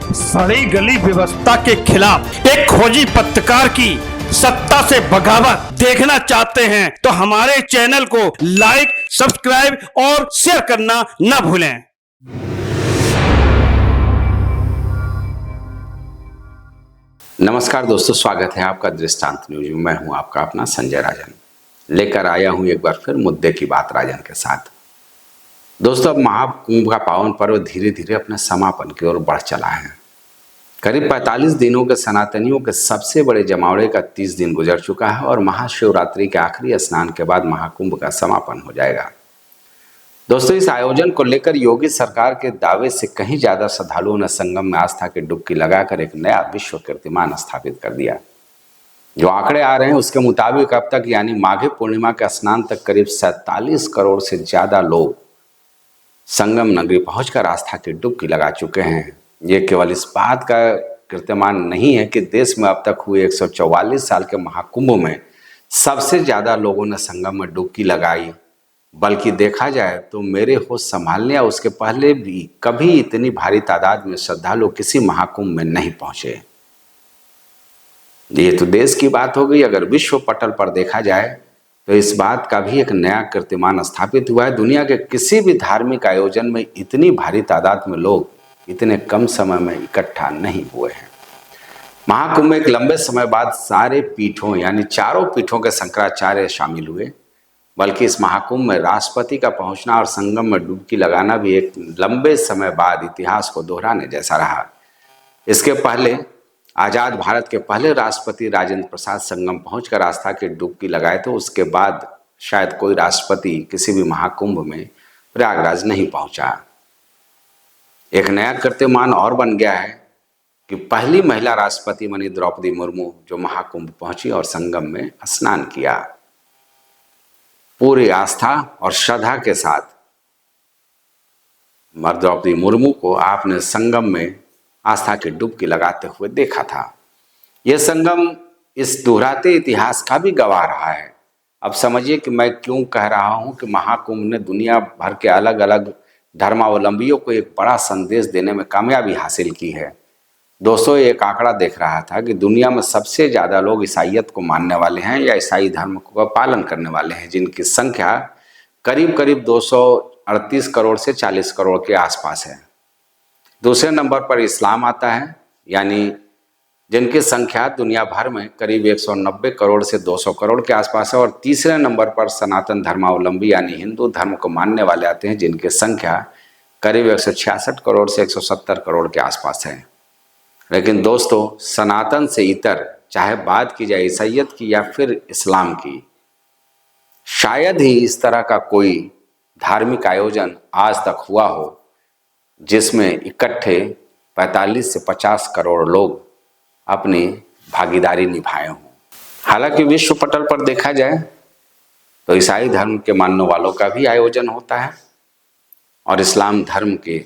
सड़ी गली व्यवस्था के खिलाफ एक खोजी पत्रकार की सत्ता से बगावत देखना चाहते हैं तो हमारे चैनल को लाइक, सब्सक्राइब और शेयर करना न भूलें। नमस्कार दोस्तों, स्वागत है आपका दृष्टांत न्यूज में। मैं हूं आपका अपना संजय राजन, लेकर आया हूं एक बार फिर मुद्दे की बात राजन के साथ। दोस्तों, अब महाकुंभ का पावन पर्व धीरे धीरे अपने समापन की ओर बढ़ चला है। करीब 45 दिनों के सनातनियों के सबसे बड़े जमावड़े का 30 दिन गुजर चुका है और महाशिवरात्रि के आखिरी स्नान के बाद महाकुंभ का समापन हो जाएगा। दोस्तों, इस आयोजन को लेकर योगी सरकार के दावे से कहीं ज्यादा श्रद्धालुओं ने संगम में आस्था की डुबकी लगाकर एक नया विश्व कीर्तिमान स्थापित कर दिया। जो आंकड़े आ रहे हैं उसके मुताबिक अब तक यानी माघी पूर्णिमा के स्नान तक करीब 47 करोड़ से ज्यादा लोग संगम नगरी पहुंचकर आस्था की डुबकी लगा चुके हैं। ये केवल इस बात का कीर्तिमान नहीं है कि देश में अब तक हुए 144 साल के महाकुंभ में सबसे ज्यादा लोगों ने संगम में डुबकी लगाई, बल्कि देखा जाए तो मेरे होश संभालने या उसके पहले भी कभी इतनी भारी तादाद में श्रद्धालु किसी महाकुंभ में नहीं पहुंचे। ये तो देश की बात हो गई। अगर विश्व पटल पर देखा जाए तो इस बात का भी एक नया कीर्तिमान स्थापित हुआ है। दुनिया के किसी भी धार्मिक आयोजन में इतनी भारी तादाद में लोग इतने कम समय में इकट्ठा नहीं हुए हैं। महाकुंभ में एक लंबे समय बाद सारे पीठों यानी चारों पीठों के शंकराचार्य शामिल हुए, बल्कि इस महाकुंभ में राष्ट्रपति का पहुंचना और संगम में डुबकी लगाना भी एक लंबे समय बाद इतिहास को दोहराने जैसा रहा। इसके पहले आजाद भारत के पहले राष्ट्रपति राजेंद्र प्रसाद संगम पहुंचकर आस्था की डुबकी लगाए थे। उसके बाद शायद कोई राष्ट्रपति किसी भी महाकुंभ में प्रयागराज नहीं पहुंचा। एक नया कीर्तिमान और बन गया है कि पहली महिला राष्ट्रपति बनी द्रौपदी मुर्मू, जो महाकुंभ पहुंची और संगम में स्नान किया। पूरी आस्था और श्रद्धा के साथ द्रौपदी मुर्मू को आपने संगम में आस्था की डुबकी लगाते हुए देखा था। यह संगम इस दोहराते इतिहास का भी गवाह रहा है। अब समझिए कि मैं क्यों कह रहा हूं कि महाकुंभ ने दुनिया भर के अलग अलग धर्मावलंबियों को एक बड़ा संदेश देने में कामयाबी हासिल की है। दोस्तों, एक आंकड़ा देख रहा था कि दुनिया में सबसे ज़्यादा लोग ईसाइयत को मानने वाले हैं या ईसाई धर्म का पालन करने वाले हैं, जिनकी संख्या करीब करीब 238 करोड़ से 40 करोड़ के आसपास है। दूसरे नंबर पर इस्लाम आता है, यानी जिनकी संख्या दुनिया भर में करीब 190 करोड़ से 200 करोड़ के आसपास है। और तीसरे नंबर पर सनातन धर्मावलंबी यानी हिंदू धर्म को मानने वाले आते हैं, जिनकी संख्या करीब 166 करोड़ से 170 करोड़ के आसपास है। लेकिन दोस्तों, सनातन से इतर, चाहे बात की जाए ईसाइयत की या फिर इस्लाम की, शायद ही इस तरह का कोई धार्मिक आयोजन आज तक हुआ हो जिसमें इकट्ठे 45 से 50 करोड़ लोग अपनी भागीदारी निभाए हों। हालांकि विश्व पटल पर देखा जाए तो ईसाई धर्म के मानने वालों का भी आयोजन होता है और इस्लाम धर्म के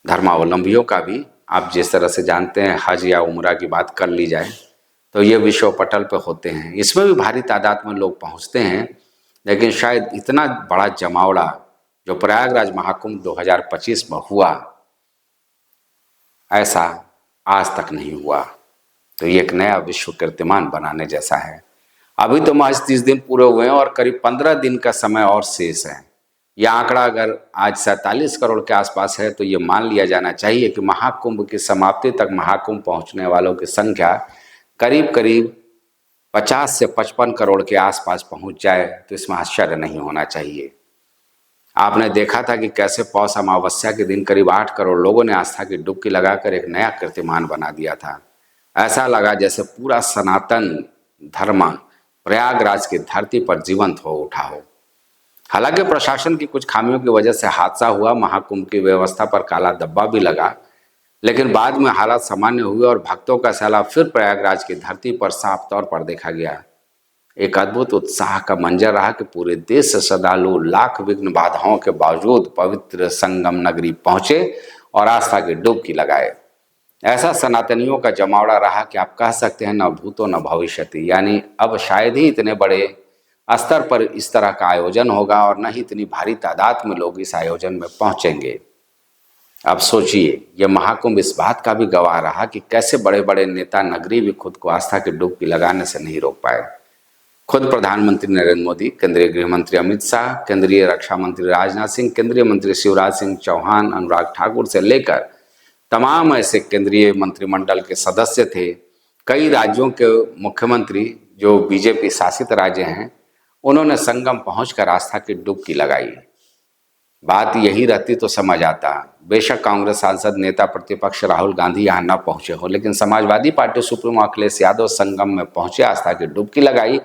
धर्मावलंबियों का भी। आप जिस तरह से जानते हैं, हज या उम्रा की बात कर ली जाए तो ये विश्व पटल पर होते हैं। इसमें भी भारी तादाद में लोग पहुंचते हैं, लेकिन शायद इतना बड़ा जमावड़ा जो प्रयागराज महाकुंभ 2025 में हुआ, ऐसा आज तक नहीं हुआ। तो ये एक नया विश्व कीर्तिमान बनाने जैसा है। अभी तो महज 30 दिन पूरे हुए हैं और करीब 15 दिन का समय और शेष है। यह आंकड़ा अगर आज 47 करोड़ के आसपास है तो ये मान लिया जाना चाहिए कि महाकुंभ की समाप्ति तक महाकुंभ पहुंचने वालों की संख्या करीब करीब 50 से 55 करोड़ के आसपास पहुंच जाए तो इसमें आश्चर्य नहीं होना चाहिए। आपने देखा था कि कैसे पौष अमावस्या के दिन करीब 8 करोड़ लोगों ने आस्था की डुबकी लगाकर एक नया कीर्तिमान बना दिया था। ऐसा लगा जैसे पूरा सनातन धर्म प्रयागराज की धरती पर जीवंत हो उठा हो। हालांकि प्रशासन की कुछ खामियों की वजह से हादसा हुआ, महाकुंभ की व्यवस्था पर काला धब्बा भी लगा, लेकिन बाद में हालात सामान्य हुए और भक्तों का सैलाब फिर प्रयागराज की धरती पर साफ तौर पर देखा गया। एक अद्भुत उत्साह का मंजर रहा कि पूरे देश से श्रद्धालु लाख विघ्न बाधाओं के बावजूद पवित्र संगम नगरी पहुंचे और आस्था की डुबकी लगाए। ऐसा सनातनियों का जमावड़ा रहा कि आप कह सकते हैं न भूतो न भविष्यति, यानी अब शायद ही इतने बड़े स्तर पर इस तरह का आयोजन होगा और न ही इतनी भारी तादाद में लोग इस आयोजन में पहुंचेंगे। अब सोचिए, यह महाकुंभ इस बात का भी गवाह रहा कि कैसे बड़े बड़े नेता नगरी भी खुद को आस्था की डुबकी लगाने से नहीं रोक पाए। खुद प्रधानमंत्री नरेंद्र मोदी, केंद्रीय गृह मंत्री अमित शाह, केंद्रीय रक्षा मंत्री राजनाथ सिंह, केंद्रीय मंत्री शिवराज सिंह चौहान, अनुराग ठाकुर से लेकर तमाम ऐसे केंद्रीय मंत्रिमंडल के सदस्य थे, कई राज्यों के मुख्यमंत्री जो बीजेपी शासित राज्य हैं, उन्होंने संगम पहुंचकर आस्था की डुबकी लगाई। बात यही रहती तो समझ आता। बेशक कांग्रेस सांसद नेता प्रतिपक्ष राहुल गांधी यहाँ न पहुंचे हो, लेकिन समाजवादी पार्टी सुप्रीमो अखिलेश यादव संगम में पहुंचे, आस्था की डुबकी लगाई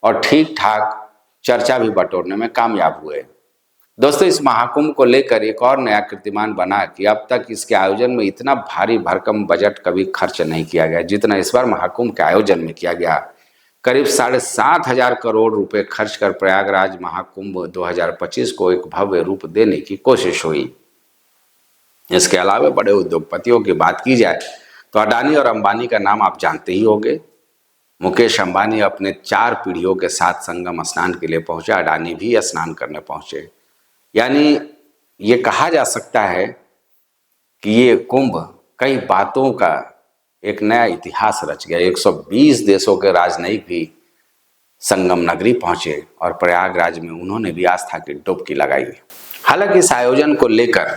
और ठीक ठाक चर्चा भी बटोरने में कामयाब हुए। दोस्तों, इस महाकुंभ को लेकर एक और नया कीर्तिमान बना कि अब तक इसके आयोजन में इतना भारी भरकम बजट कभी खर्च नहीं किया गया जितना इस बार महाकुंभ के आयोजन में किया गया। करीब 7,500 करोड़ रुपए खर्च कर प्रयागराज महाकुंभ 2025 को एक भव्य रूप देने की कोशिश हुई। इसके अलावा बड़े उद्योगपतियों की बात की जाए तो अडानी और अंबानी का नाम आप जानते ही होंगे। मुकेश अंबानी अपने 4 पीढ़ियों के साथ संगम स्नान के लिए पहुंचे, अडानी भी स्नान करने पहुंचे। यानी ये कहा जा सकता है कि ये कुंभ कई बातों का एक नया इतिहास रच गया। 120 देशों के राजनयिक भी संगम नगरी पहुंचे और प्रयागराज में उन्होंने भी आस्था की डुबकी लगाई। हालांकि इस आयोजन को लेकर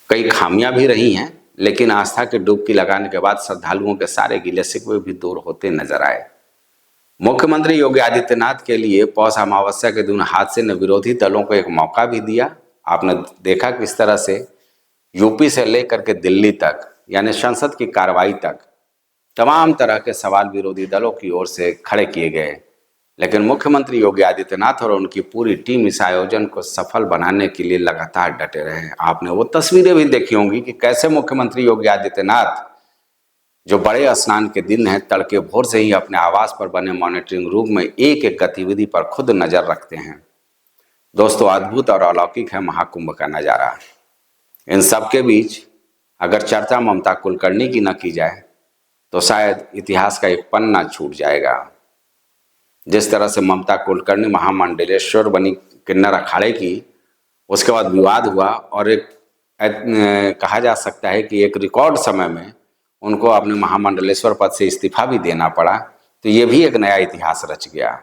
कई खामियां भी रही हैं, लेकिन आस्था की डुबकी लगाने के बाद श्रद्धालुओं के सारे गिले शिकवे भी दूर होते नजर आए। मुख्यमंत्री योगी आदित्यनाथ के लिए पौष अमावस्या के दिन हादसे ने विरोधी दलों को एक मौका भी दिया। आपने देखा किस तरह से यूपी से लेकर के दिल्ली तक, यानी संसद की कार्रवाई तक, तमाम तरह के सवाल विरोधी दलों की ओर से खड़े किए गए, लेकिन मुख्यमंत्री योगी आदित्यनाथ और उनकी पूरी टीम इस आयोजन को सफल बनाने के लिए लगातार डटे रहे। आपने वो तस्वीरें भी देखी होंगी कि कैसे मुख्यमंत्री योगी आदित्यनाथ जो बड़े स्नान के दिन है, तड़के भोर से ही अपने आवास पर बने मॉनिटरिंग रूम में एक एक गतिविधि पर खुद नजर रखते हैं। दोस्तों, अद्भुत और अलौकिक है महाकुंभ का नज़ारा। इन सब के बीच अगर चर्चा ममता कुलकर्णी की न की जाए तो शायद इतिहास का एक पन्ना छूट जाएगा। जिस तरह से ममता कुलकर्णी महामंडलेश्वर बनी किन्नर अखाड़े की, उसके बाद विवाद हुआ और एक कहा जा सकता है कि एक रिकॉर्ड समय में उनको अपने महामंडलेश्वर पद से इस्तीफा भी देना पड़ा, तो ये भी एक नया इतिहास रच गया।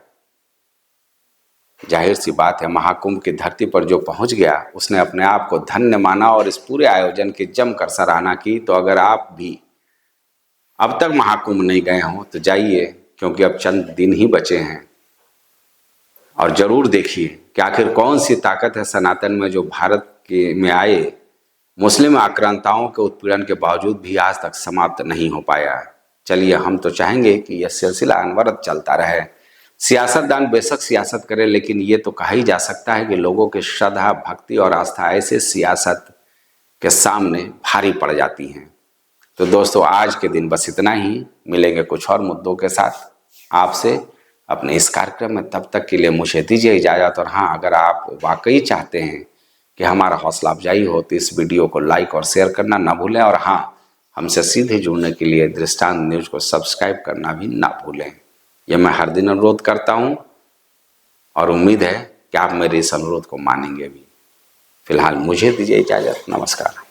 जाहिर सी बात है, महाकुंभ की धरती पर जो पहुंच गया उसने अपने आप को धन्य माना और इस पूरे आयोजन की जमकर सराहना की। तो अगर आप भी अब तक महाकुंभ नहीं गए हों तो जाइए, क्योंकि अब चंद दिन ही बचे हैं, और जरूर देखिए कि आखिर कौन सी ताकत है सनातन में जो भारत के में आए मुस्लिम आक्रांताओं के उत्पीड़न के बावजूद भी आज तक समाप्त नहीं हो पाया। चलिए, हम तो चाहेंगे कि यह सिलसिला अनवरत चलता रहे। सियासतदान बेशक सियासत करे, लेकिन ये तो कहा ही जा सकता है कि लोगों की श्रद्धा, भक्ति और आस्था ऐसे सियासत के सामने भारी पड़ जाती हैं। तो दोस्तों, आज के दिन बस इतना ही। मिलेंगे कुछ और मुद्दों के साथ आपसे अपने इस कार्यक्रम में। तब तक के लिए मुझे दीजिए इजाज़त। और हाँ, अगर आप वाकई चाहते हैं कि हमारा हौसला अफजाई हो तो इस वीडियो को लाइक और शेयर करना ना भूलें। और हाँ, हमसे सीधे जुड़ने के लिए दृष्टांत न्यूज़ को सब्सक्राइब करना भी ना भूलें। यह मैं हर दिन अनुरोध करता हूँ और उम्मीद है कि आप मेरे इस अनुरोध को मानेंगे भी। फिलहाल मुझे दीजिए इजाज़त। नमस्कार।